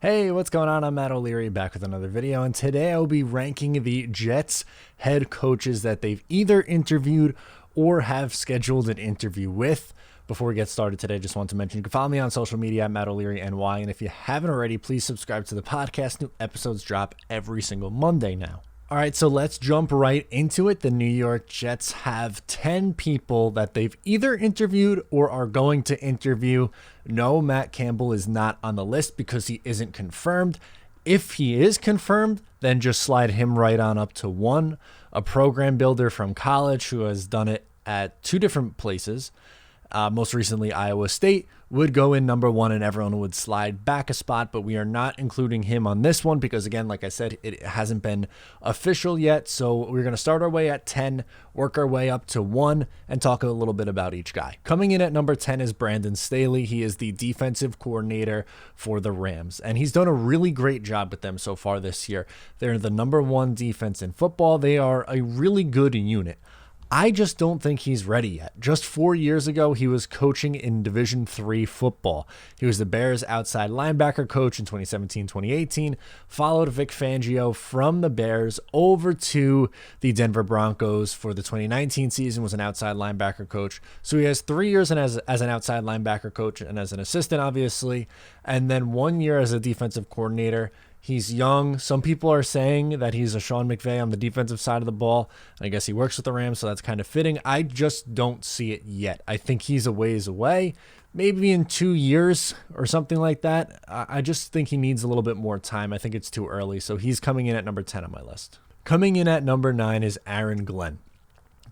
Hey, what's going on? I'm Matt O'Leary back with another video, and today I'll be ranking the Jets head coaches that they've either interviewed or have scheduled an interview with. Before we get started today, I just want to mention you can follow me on social media at Matt O'Leary NY, and if you haven't already, please subscribe to the podcast. New episodes drop every single Monday now. All right, so let's jump right into it. The New York Jets have 10 people that they've either interviewed or are going to interview. No, Matt Campbell is not on the list because he isn't confirmed. If he is confirmed, then just slide him right on up to one. A program builder from college who has done it at two different places. Most recently, Iowa State would go in number one and everyone would slide back a spot, but we are not including him on this one because, again, like I said, it hasn't been official yet. So we're going to start our way at 10, work our way up to 1, and talk a little bit about each guy. Coming in at number 10 is Brandon Staley. He is the defensive coordinator for the Rams, and he's done a really great job with them so far this year. They're the number one defense in football. They are a really good unit. I just don't think he's ready yet. Just 4 years ago, he was coaching in Division III football. He was the Bears' outside linebacker coach in 2017-2018, followed Vic Fangio from the Bears over to the Denver Broncos for the 2019 season, was an outside linebacker coach. So he has 3 years as an outside linebacker coach and as an assistant, obviously, and then 1 year as a defensive coordinator. He's young. Some people are saying that he's a Sean McVay on the defensive side of the ball. I guess he works with the Rams, so that's kind of fitting. I just don't see it yet. I think he's a ways away, maybe in 2 years or something like that. I just think he needs a little bit more time. I think it's too early, so he's coming in at number 10 on my list. Coming in at number 9 is Aaron Glenn.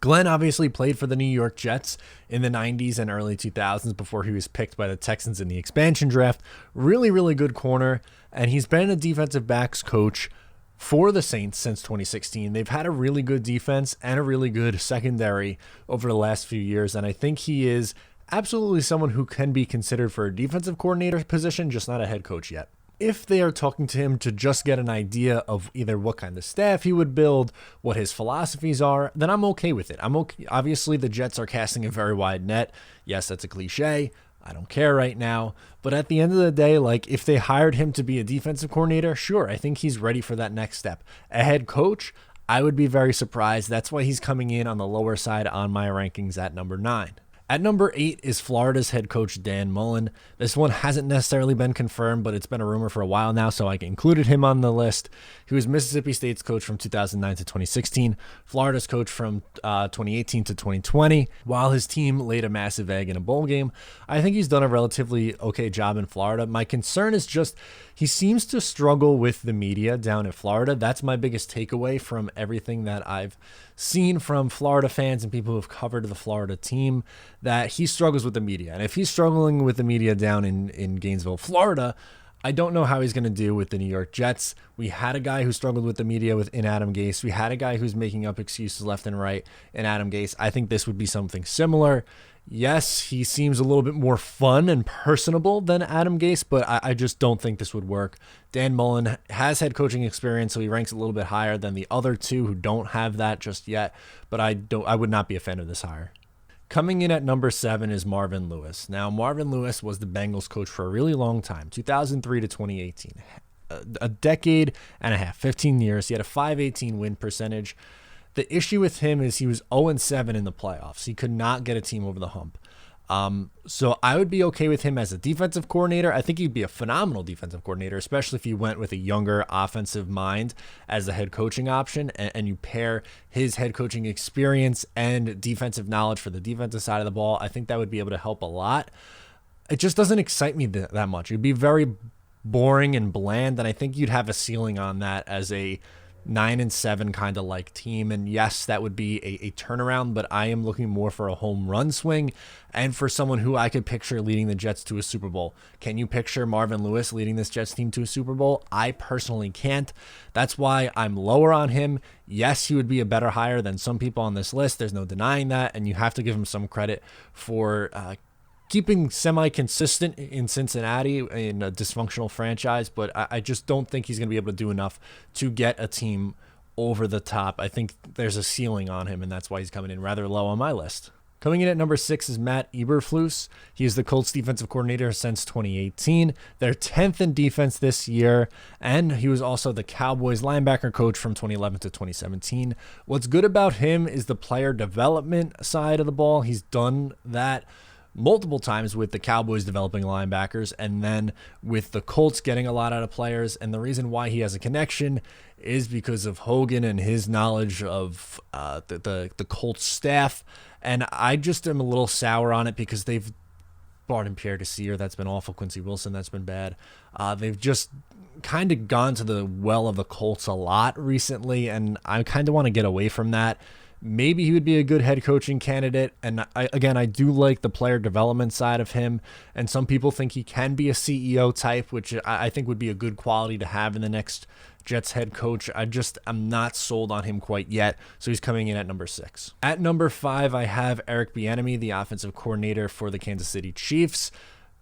Glenn obviously played for the New York Jets in the 90s and early 2000s before he was picked by the Texans in the expansion draft. Really, really good corner, and he's been a defensive backs coach for the Saints since 2016. They've had a really good defense and a really good secondary over the last few years, and I think he is absolutely someone who can be considered for a defensive coordinator position, just not a head coach yet. If they are talking to him to just get an idea of either what kind of staff he would build, what his philosophies are, then I'm okay with it. I'm okay. Obviously, the Jets are casting a very wide net. Yes, that's a cliche. I don't care right now. But at the end of the day, like, if they hired him to be a defensive coordinator, sure, I think he's ready for that next step. A head coach, I would be very surprised. That's why he's coming in on the lower side on my rankings at number 9. At number 8 is Florida's head coach, Dan Mullen. This one hasn't necessarily been confirmed, but it's been a rumor for a while now, so I included him on the list. He was Mississippi State's coach from 2009 to 2016, Florida's coach from 2018 to 2020. While his team laid a massive egg in a bowl game, I think he's done a relatively okay job in Florida. My concern is just he seems to struggle with the media down in Florida. That's my biggest takeaway from everything that I've seen from Florida fans and people who have covered the Florida team, that he struggles with the media. And if he's struggling with the media down in Gainesville, Florida, I don't know how he's going to do with the New York Jets. We had a guy who struggled with the media in Adam Gase. We had a guy who's making up excuses left and right in Adam Gase. I think this would be something similar. Yes, he seems a little bit more fun and personable than Adam Gase, but I just don't think this would work. Dan Mullen has head coaching experience, so he ranks a little bit higher than the other two who don't have that just yet, but I would not be a fan of this hire. Coming in at number 7 is Marvin Lewis. Now, Marvin Lewis was the Bengals coach for a really long time, 2003 to 2018. A decade and a half, 15 years. He had a .518 win percentage. The issue with him is he was 0-7 in the playoffs. He could not get a team over the hump. So I would be okay with him as a defensive coordinator. I think he'd be a phenomenal defensive coordinator, especially if you went with a younger offensive mind as the head coaching option, and you pair his head coaching experience and defensive knowledge for the defensive side of the ball. I think that would be able to help a lot. It just doesn't excite me that much. It'd be very boring and bland, and I think you'd have a ceiling on that as a 9-7 kind of like team. And yes, that would be a turnaround, but I am looking more for a home run swing and for someone who I could picture leading the Jets to a Super Bowl. Can you picture Marvin Lewis leading this Jets team to a Super Bowl? I personally can't. That's why I'm lower on him. Yes, he would be a better hire than some people on this list. There's no denying that, and you have to give him some credit for keeping semi-consistent in Cincinnati in a dysfunctional franchise, but I just don't think he's going to be able to do enough to get a team over the top. I think there's a ceiling on him, and that's why he's coming in rather low on my list. Coming in at number 6 is Matt Eberflus. He is the Colts defensive coordinator since 2018. They're 10th in defense this year, and he was also the Cowboys linebacker coach from 2011 to 2017. What's good about him is the player development side of the ball. He's done that multiple times with the Cowboys developing linebackers, and then with the Colts getting a lot out of players. And the reason why he has a connection is because of Hogan and his knowledge of the Colts staff. And I just am a little sour on it because they've brought in Pierre Desir. That's been awful. Quincy Wilson. That's been bad. They've just kind of gone to the well of the Colts a lot recently, and I kind of want to get away from that. Maybe he would be a good head coaching candidate. And I do like the player development side of him. And some people think he can be a CEO type, which I think would be a good quality to have in the next Jets head coach. I'm not sold on him quite yet. So he's coming in at number 6. At number 5, I have Eric Bieniemy, the offensive coordinator for the Kansas City Chiefs.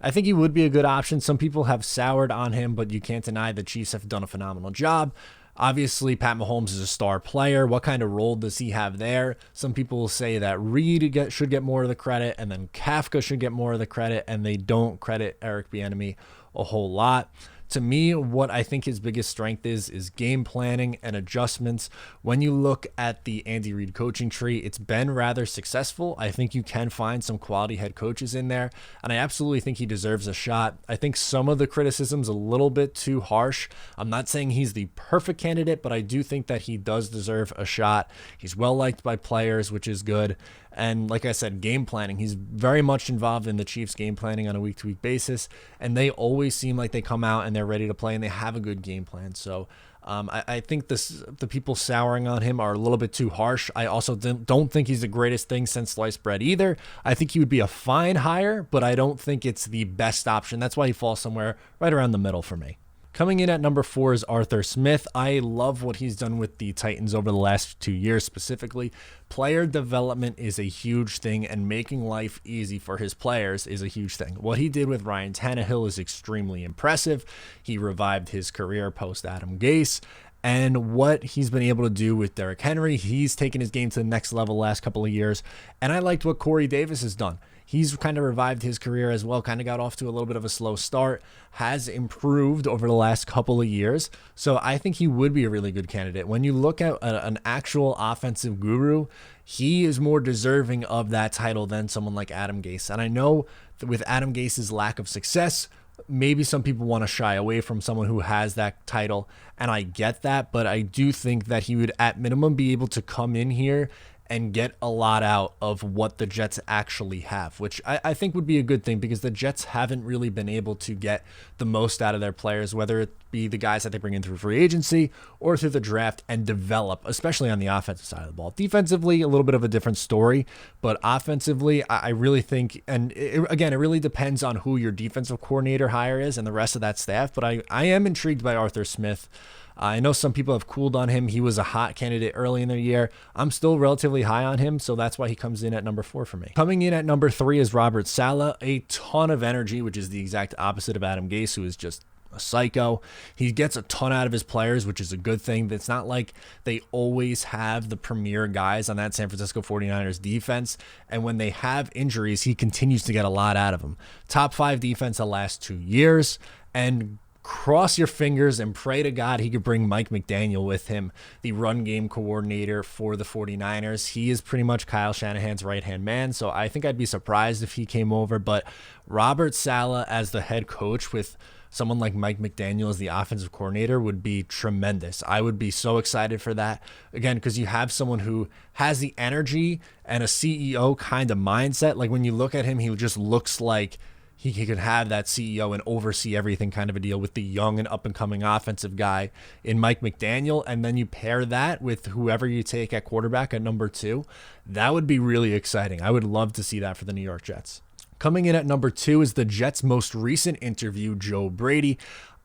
I think he would be a good option. Some people have soured on him, but you can't deny the Chiefs have done a phenomenal job. Obviously, Pat Mahomes is a star player. What kind of role does he have there? Some people will say that Reed should get more of the credit, and then Kafka should get more of the credit, and they don't credit Eric Bieniemy a whole lot. To me, what I think his biggest strength is game planning and adjustments. When you look at the Andy Reid coaching tree, it's been rather successful. I think you can find some quality head coaches in there, and I absolutely think he deserves a shot. I think some of the criticism's a little bit too harsh. I'm not saying he's the perfect candidate, but I do think that he does deserve a shot. He's well liked by players, which is good. And like I said, game planning. He's very much involved in the Chiefs' game planning on a week-to-week basis, and they always seem like they come out and they're ready to play and they have a good game plan. So I think the people souring on him are a little bit too harsh. I also don't think he's the greatest thing since sliced bread either. I think he would be a fine hire, but I don't think it's the best option. That's why he falls somewhere right around the middle for me. Coming in at number 4 is Arthur Smith. I love what he's done with the Titans over the last 2 years specifically. Player development is a huge thing, and making life easy for his players is a huge thing. What he did with Ryan Tannehill is extremely impressive. He revived his career post Adam Gase. And what he's been able to do with Derrick Henry, he's taken his game to the next level the last couple of years. And I liked what Corey Davis has done. He's kind of revived his career as well, kind of got off to a little bit of a slow start, has improved over the last couple of years. So I think he would be a really good candidate. When you look at an actual offensive guru, he is more deserving of that title than someone like Adam Gase. And I know that with Adam Gase's lack of success, maybe some people want to shy away from someone who has that title, and I get that, but I do think that he would at minimum be able to come in here and get a lot out of what the Jets actually have, which I think would be a good thing because the Jets haven't really been able to get the most out of their players, whether it be the guys that they bring in through free agency or through the draft and develop, especially on the offensive side of the ball. Defensively, a little bit of a different story, but offensively, I really think, and again, it really depends on who your defensive coordinator hire is and the rest of that staff, but I am intrigued by Arthur Smith. I know some people have cooled on him. He was a hot candidate early in the year. I'm still relatively high on him, so that's why he comes in at number 4 for me. Coming in at number 3 is Robert Saleh, a ton of energy, which is the exact opposite of Adam Gase, who is just a psycho. He gets a ton out of his players, which is a good thing. It's not like they always have the premier guys on that San Francisco 49ers defense, and when they have injuries, he continues to get a lot out of them. Top 5 defense the last 2 years, and cross your fingers and pray to God he could bring Mike McDaniel with him, the run game coordinator for the 49ers. He is pretty much Kyle Shanahan's right-hand man, so I think I'd be surprised if he came over, but Robert Saleh as the head coach with someone like Mike McDaniel as the offensive coordinator would be tremendous. I would be so excited for that. Again, because you have someone who has the energy and a CEO kind of mindset. Like when you look at him, he just looks like he could have that CEO and oversee everything kind of a deal with the young and up-and-coming offensive guy in Mike McDaniel, and then you pair that with whoever you take at quarterback at number 2. That would be really exciting. I would love to see that for the New York Jets. Coming in at number 2 is the Jets' most recent interview, Joe Brady.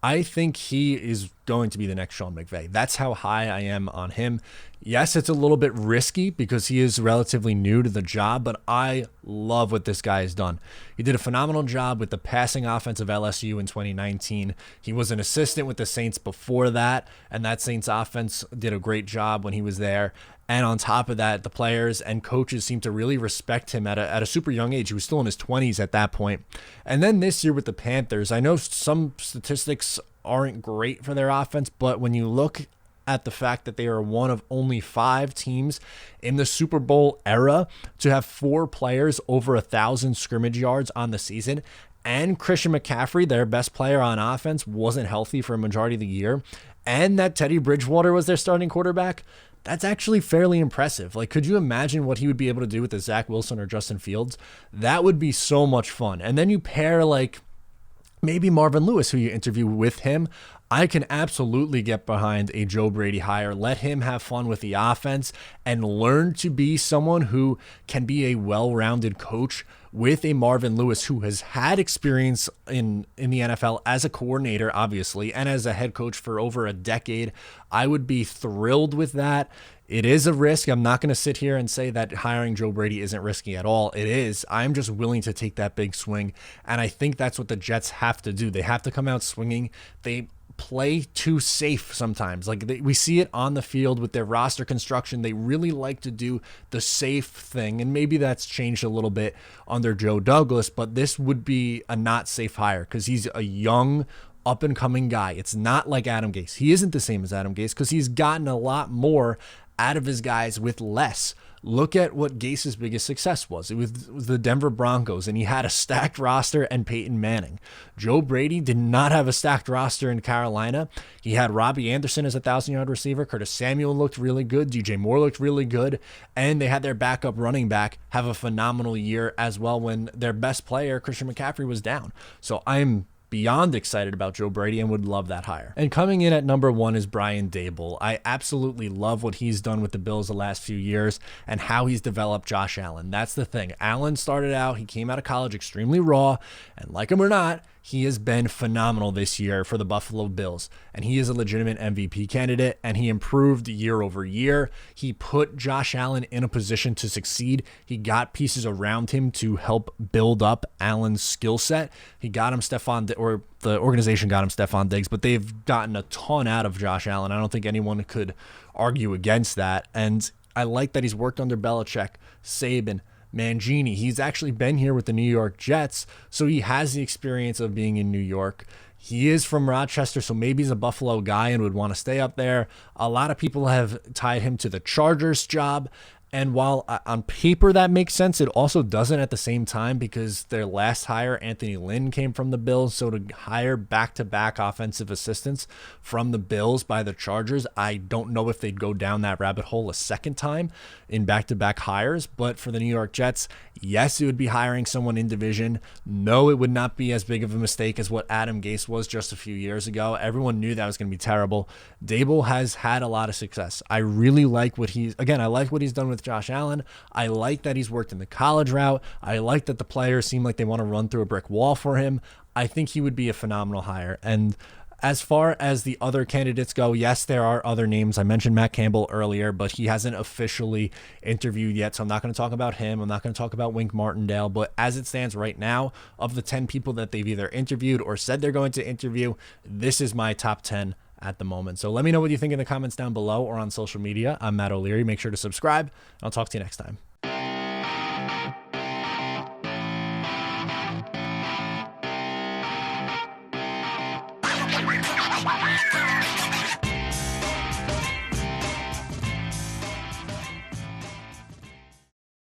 I think he is going to be the next Sean McVay. That's how high I am on him. Yes, it's a little bit risky because he is relatively new to the job, but I love what this guy has done. He did a phenomenal job with the passing offense of LSU in 2019. He was an assistant with the Saints before that, and that Saints offense did a great job when he was there. And on top of that, the players and coaches seem to really respect him at a super young age. He was still in his 20s at that point. And then this year with the Panthers, I know some statistics aren't great for their offense, but when you look at the fact that they are one of only 5 teams in the Super Bowl era to have 4 players over 1,000 scrimmage yards on the season, and Christian McCaffrey, their best player on offense, wasn't healthy for a majority of the year, and that Teddy Bridgewater was their starting quarterback, that's actually fairly impressive. Like, could you imagine what he would be able to do with a Zach Wilson or Justin Fields? That would be so much fun. And then you pair, like, maybe Marvin Lewis, who you interview with him. I can absolutely get behind a Joe Brady hire. Let him have fun with the offense and learn to be someone who can be a well-rounded coach with a Marvin Lewis who has had experience in the NFL as a coordinator, obviously, and as a head coach for over a decade. I would be thrilled with that. It is a risk. I'm not going to sit here and say that hiring Joe Brady isn't risky at all. It is. I'm just willing to take that big swing, and I think that's what the Jets have to do. They have to come out swinging. They play too safe sometimes. Like we see it on the field with their roster construction. They really like to do the safe thing, and maybe that's changed a little bit under Joe Douglas, but this would be a not safe hire because he's a young, up-and-coming guy. It's not like Adam Gase. He isn't the same as Adam Gase because he's gotten a lot more out of his guys with less. Look at what Gase's biggest success was. It was the Denver Broncos, and he had a stacked roster and Peyton Manning. Joe Brady did not have a stacked roster in Carolina. He had Robbie Anderson as a 1,000-yard receiver. Curtis Samuel looked really good. DJ Moore looked really good. And they had their backup running back have a phenomenal year as well when their best player, Christian McCaffrey, was down. So I'm beyond excited about Joe Brady and would love that hire. And coming in at number 1 is Brian Daboll. I absolutely love what he's done with the Bills the last few years and how he's developed Josh Allen. That's the thing. Allen started out, he came out of college extremely raw, and like him or not, he has been phenomenal this year for the Buffalo Bills, and he is a legitimate MVP candidate, and he improved year over year. He put Josh Allen in a position to succeed. He got pieces around him to help build up Allen's skill set. He got him the organization got him Stephon Diggs, but they've gotten a ton out of Josh Allen. I don't think anyone could argue against that, and I like that he's worked under Belichick, Saban, Mangini. He's actually been here with the New York Jets, so he has the experience of being in New York. He is from Rochester, so maybe he's a Buffalo guy and would want to stay up there. A lot of people have tied him to the Chargers job, and while on paper that makes sense, it also doesn't at the same time because their last hire, Anthony Lynn, came from the Bills. So to hire back-to-back offensive assistants from the Bills by the Chargers, I don't know if they'd go down that rabbit hole a second time in back-to-back hires. But for the New York Jets, yes, it would be hiring someone in division. No, it would not be as big of a mistake as what Adam Gase was just a few years ago. Everyone knew that was going to be terrible. Daboll has had a lot of success. I really like what I like what he's done with Josh Allen. I like that he's worked in the college route. I like that the players seem like they want to run through a brick wall for him. I think he would be a phenomenal hire. And as far as the other candidates go, yes, there are other names. I mentioned Matt Campbell earlier, but he hasn't officially interviewed yet, so I'm not going to talk about him. I'm not going to talk about Wink Martindale, but as it stands right now, of the 10 people that they've either interviewed or said they're going to interview, this is my top 10 at the moment. So let me know what you think in the comments down below or on social media. I'm Matt O'Leary. Make sure to subscribe. I'll talk to you next time.